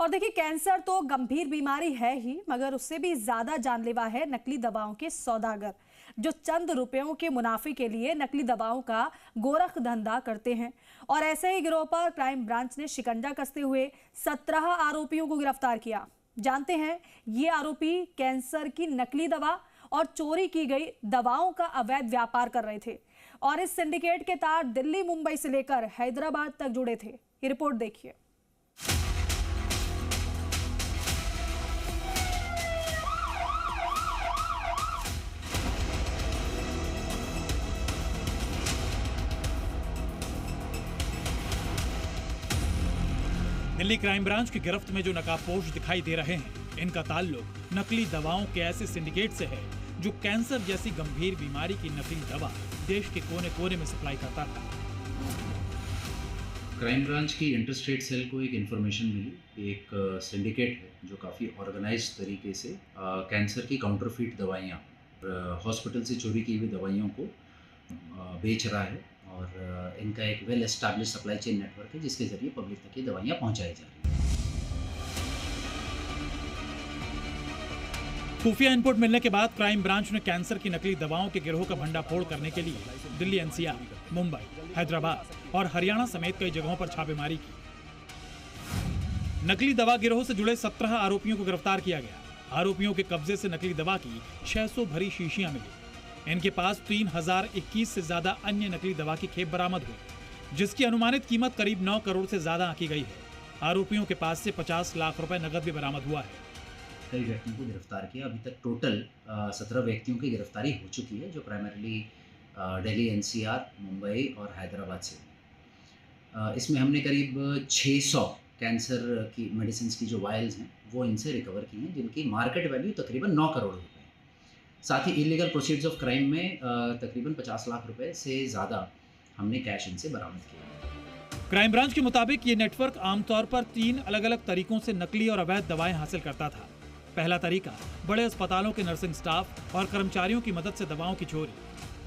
और देखिए, कैंसर तो गंभीर बीमारी है ही, मगर उससे भी ज्यादा जानलेवा है नकली दवाओं के सौदागर, जो चंद रुपयों के मुनाफे के लिए नकली दवाओं का गोरख धंधा करते हैं। और ऐसे ही गिरोह पर क्राइम ब्रांच ने शिकंजा कसते हुए 17 आरोपियों को गिरफ्तार किया। जानते हैं, ये आरोपी कैंसर की नकली दवा और चोरी की गई दवाओं का अवैध व्यापार कर रहे थे और इस सिंडिकेट के तार दिल्ली, मुंबई से लेकर हैदराबाद तक जुड़े थे। ये रिपोर्ट देखिए। दिल्ली क्राइम ब्रांच की गिरफ्त में जो नकाबपोश दिखाई दे रहे हैं, इनका ताल्लुक नकली दवाओं के ऐसे सिंडिकेट से है जो कैंसर जैसी गंभीर बीमारी की नकली दवा देश के कोने कोने में सप्लाई करता था। क्राइम ब्रांच की इंटरस्टेट सेल को एक इन्फॉर्मेशन मिली, एक सिंडिकेट है जो काफ़ी ऑर्गेनाइज्ड तरीके से कैंसर की काउंटरफीट दवाइयाँ, हॉस्पिटल से चोरी की हुई दवाइयों को बेच रहा है और इनका एक well establish supply chain network है जिसके जरिए पब्लिक तक ये दवाइयाँ पहुँचाई जा रही हैं। खुफिया इनपुट मिलने के बाद क्राइम ब्रांच ने कैंसर की नकली दवाओं के गिरोह का भंडाफोड़ करने के लिए दिल्ली, एनसीआर, मुंबई, हैदराबाद और हरियाणा समेत कई जगहों पर छापेमारी की। नकली दवा गिरोह से जुड़े 17 आरोपियों को गिरफ्तार किया गया। आरोपियों के कब्जे से नकली दवा की 600 भरी शीशियां मिली। इनके पास 3021 से ज्यादा अन्य नकली दवा की खेप बरामद हुई, जिसकी अनुमानित कीमत करीब 9 करोड़ से ज्यादा आंकी गई है। आरोपियों के पास से 50 लाख रुपए नकद भी बरामद हुआ है। कई व्यक्तियों को गिरफ्तार किया। अभी तक टोटल 17 व्यक्तियों की गिरफ्तारी हो चुकी है, जो प्राइमरीली दिल्ली, एनसीआर, मुंबई और हैदराबाद से। इसमें हमने करीब 600 कैंसर की मेडिसिन की जो वायल्स हैं वो इनसे रिकवर की हैं, जिनकी मार्केट वैल्यू तकरीबन 9 करोड़ रुपए है। साथ ही इलीगल प्रोसीड्स ऑफ क्राइम में तकरीबन 50 लाख रुपए से ज़्यादा हमने कैश इनसे बरामद किया। क्राइम ब्रांच के मुताबिक ये नेटवर्क आमतौर पर 3 अलग अलग तरीकों से नकली और अवैध दवाएं हासिल करता था। पहला तरीका, बड़े अस्पतालों के नर्सिंग स्टाफ और कर्मचारियों की मदद से दवाओं की चोरी।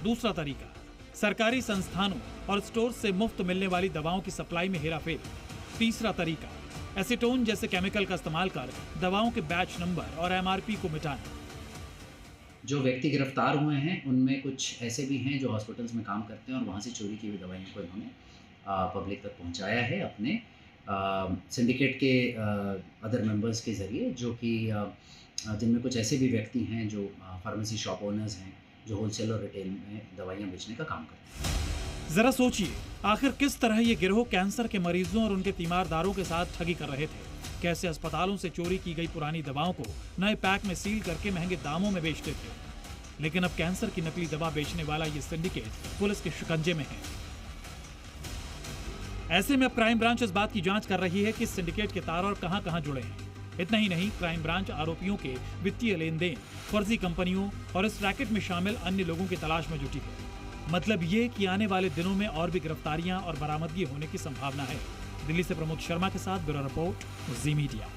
दूसरा तरीका, सरकारी संस्थानों और स्टोर से मुफ्त मिलने वाली दवाओं की सप्लाई में हेराफेरी। तीसरा तरीका, एसीटोन जैसे केमिकल का इस्तेमाल कर दवाओं के बैच नंबर और एमआरपी को मिटाना। जो व्यक्ति गिरफ्तार हुए हैं उनमें कुछ ऐसे भी हैं जो हॉस्पिटल्स में काम करते हैं और वहाँ से चोरी की हुई दवाइयों को इन्होंने पब्लिक तक पहुँचाया है अपने सिंडिकेट के अदर मेंबर्स के ज़रिए, जो कि जिनमें कुछ ऐसे भी व्यक्ति हैं जो फार्मेसी शॉप ओनर्स हैं, जो होलसेल और रिटेल में दवाइयाँ बेचने का काम करते हैं। जरा सोचिए, आखिर किस तरह ये गिरोह कैंसर के मरीजों और उनके तीमारदारों के साथ ठगी कर रहे थे। कैसे अस्पतालों से चोरी की गई पुरानी दवाओं को नए पैक में सील करके महंगे दामों में बेचते थे। लेकिन अब कैंसर की नकली दवा बेचने वाला ये सिंडिकेट पुलिस के शिकंजे में है। ऐसे में अब क्राइम ब्रांच इस बात की जांच कर रही है कि इस सिंडिकेट के तार और कहां-कहां जुड़े हैं। इतना ही नहीं, क्राइम ब्रांच आरोपियों के वित्तीय लेन देन, फर्जी कंपनियों और इस रैकेट में शामिल अन्य लोगों की तलाश में जुटी है। मतलब ये कि आने वाले दिनों में और भी गिरफ्तारियां और बरामदगी होने की संभावना है। दिल्ली से प्रमोद शर्मा के साथ ब्यूरो रिपोर्ट, जी मीडिया।